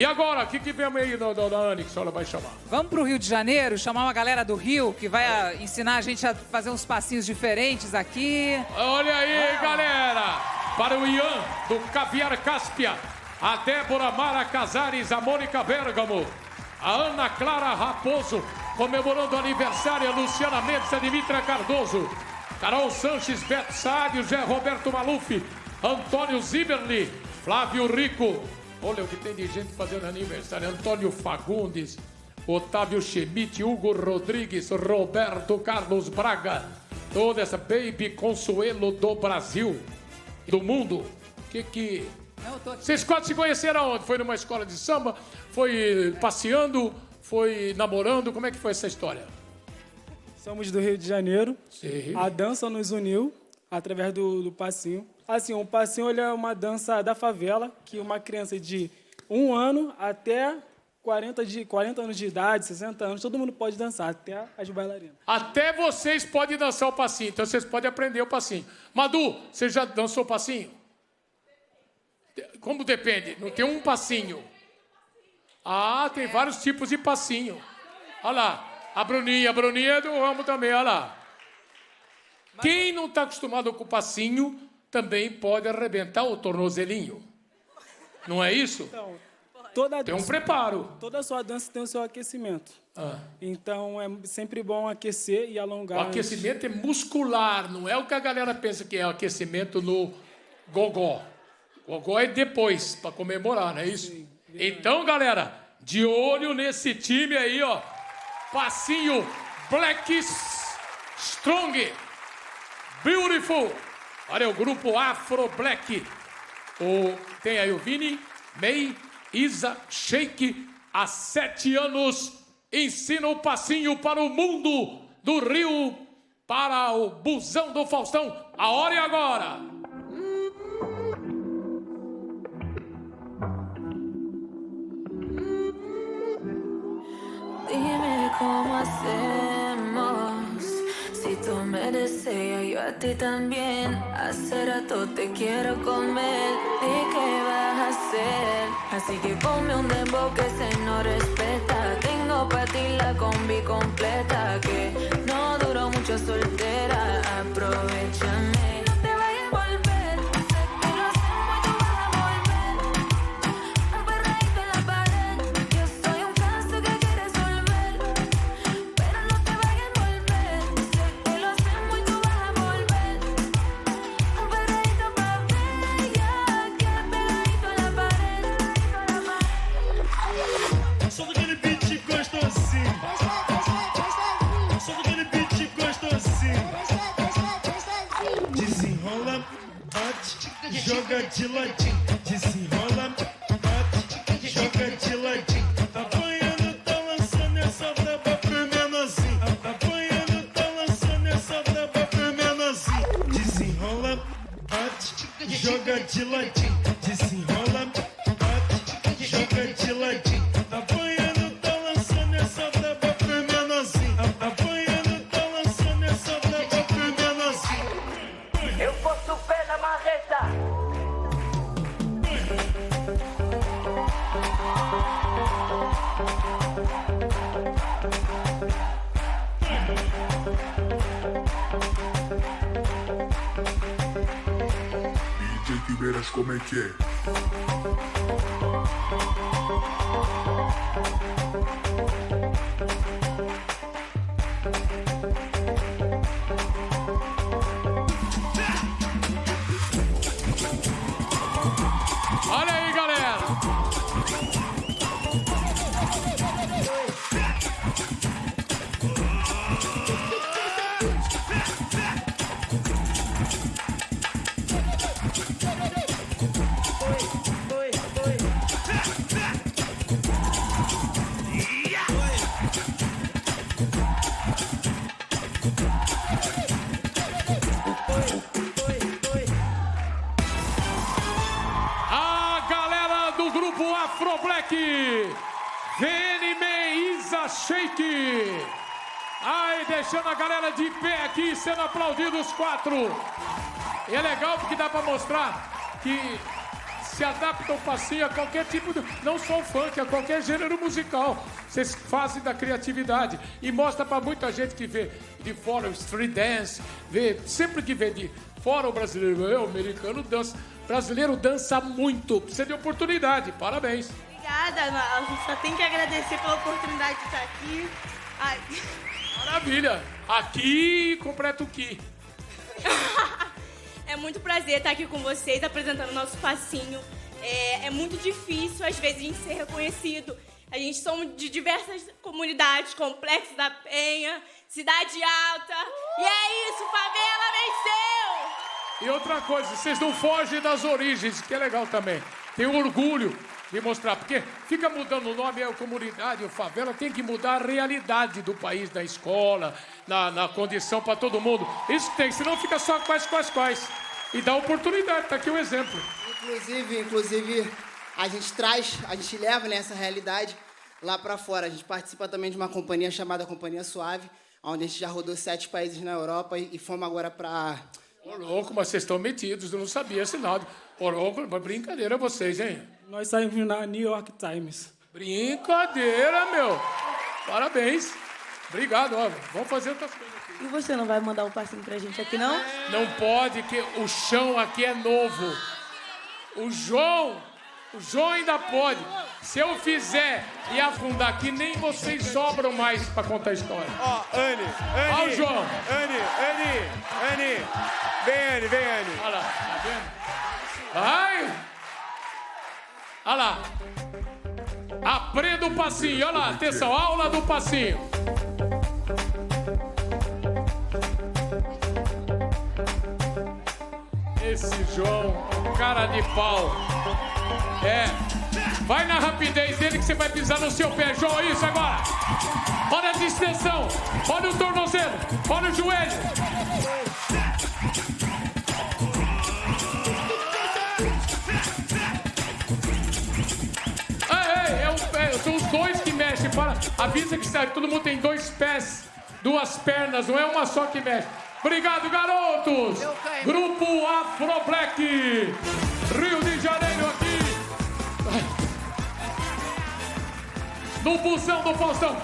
E agora, o que vem aí da Anne que a senhora vai chamar? Vamos pro Rio de Janeiro, chamar uma galera do Rio que vai ensinar a gente a fazer uns passinhos diferentes aqui. Olha aí, galera! Para o Ian, do Caviar Cáspia, a Débora Mara Casares, a Mônica Bergamo, a Ana Clara Raposo, comemorando o aniversário, a Luciana Mendes, a Dimitra Cardoso, Carol Sanches, Beto Sádio, José Roberto Maluf, Antônio Zimmerli, Flávio Rico. Olha o que tem de gente fazendo aniversário. Antônio Fagundes, Otávio Schmidt, Hugo Rodrigues, Roberto Carlos Braga. Toda essa baby Consuelo do Brasil, do mundo. Vocês quatro se conheceram aonde? Foi numa escola de samba? Foi passeando? Foi namorando? Como é que foi essa história? Somos do Rio de Janeiro. Sim. A dança nos uniu através do passinho. Assim, o passinho ele é uma dança da favela, que uma criança de 1 ano até 40 anos de idade, 60 anos, todo mundo pode dançar, até as bailarinas. Até vocês podem dançar o passinho, então vocês podem aprender o passinho. Madu, você já dançou passinho? Como depende? Não tem um passinho. Ah, tem vários tipos de passinho. Olha lá, a Bruninha é do ramo também, olha lá. Quem não está acostumado com o passinho também pode arrebentar o tornozelinho. Não é isso? Então, tem um preparo. Toda a sua dança tem o seu aquecimento. Então, é sempre bom aquecer e alongar. O aquecimento é muscular, não é o que a galera pensa que é o aquecimento no gogó. Gogó é depois, para comemorar, não é isso? Sim, então, galera, de olho nesse time aí, ó. Passinho Black Strong. Beautiful. Olha o grupo Afro Black. Tem aí o Vini, May, Isa, Sheik, há 7 anos, ensina o passinho para o mundo do Rio, para o busão do Faustão. A hora é agora. Dime cómo hacemos. Si tú me deseas, yo a ti también. Hace rato te quiero comer. ¿De qué vas a hacer? Así que come un dembow que se no respeta. Tengo pa' ti la combi completa. Que no duró mucho soltera. Aprovechame. No te vayas a volver. Sé que lo hacemos y tú vas a volver. Un perreíto en la pared. Yo soy un caso que quieres resolver. Pero no te vayas a volver. Sé que lo hacemos y tú vas a volver. Un perreíto pa' bella. Que pegadito en la pared. Só daquele beat gostosinho. Só daquele beat gostosinho. Desenrola, bate, joga de ladinho. Desenrola, bate, joga de ladinho. Tá apanhando, tá lançando essa braba pro menorzinho. Tá apanhando, tá lançando essa braba pro menorzinho. Desenrola, bate, joga de ladinho. Desenrola, bate, joga de ladinho. Tá apanhando, tá lançando essa braba pro menorzinho. Tá apanhando, tá lançando essa braba pro menorzinho. Eu posso ver na marreta. DJ Tiberas, como é que é? Olha aí, galera. A galera do grupo Afro Black, VNM, Isa Sheik. Ai, deixando a galera de pé aqui, sendo aplaudidos os 4. E é legal porque dá pra mostrar que se adapta o passinho a qualquer tipo de... Não só o funk, a qualquer gênero musical. Vocês fazem da criatividade. E mostra pra muita gente que vê de fora o street dance, sempre que vê de fora o brasileiro, o americano dança. O brasileiro dança muito. Precisa de oportunidade. Parabéns. Obrigada, a gente só tem que agradecer pela oportunidade de estar aqui. Ai. Maravilha. Aqui, completa o que? É muito prazer estar aqui com vocês, apresentando o nosso passinho. É muito difícil, às vezes, a gente ser reconhecido. A gente somos de diversas comunidades, Complexo da Penha, Cidade Alta. E é isso, favela venceu! E outra coisa, vocês não fogem das origens, que é legal também. Tem orgulho de mostrar, porque fica mudando o nome, a comunidade, a favela, tem que mudar a realidade do país, da escola, na condição para todo mundo. Isso tem, senão fica só quais. E dá oportunidade, tá aqui o exemplo. Inclusive, a gente leva nessa realidade lá pra fora. A gente participa também de uma companhia chamada Companhia Suave, onde a gente já rodou 7 países na Europa e fomos agora pra... Ô, louco, mas vocês estão metidos, eu não sabia esse lado. Ô, louco, brincadeira vocês, hein? Nós saímos na New York Times. Brincadeira, meu. Parabéns. Obrigado, ó. Vamos fazer outras coisas aqui. E você não vai mandar um passinho pra gente aqui, não? Não pode, que o chão aqui é novo. O João ainda pode. Se eu fizer e afundar aqui, nem vocês sobram mais pra contar a história. Ó, Anne. Ó o João. Anne. Vem, Anne. Olha lá, tá vendo? Vai! Olha lá. Aprenda o passinho. Olha lá, atenção, aula do passinho. Esse João, cara de pau. Vai na rapidez dele que você vai pisar no seu pé. João, isso agora. Olha a distensão. Olha o tornozelo. Olha o joelho. São os dois que mexem. Avisa que todo mundo tem 2 pés, 2 pernas, não é uma só que mexe. Obrigado, garotos! Grupo Afro Black, Rio de Janeiro aqui. No busão do Faustão.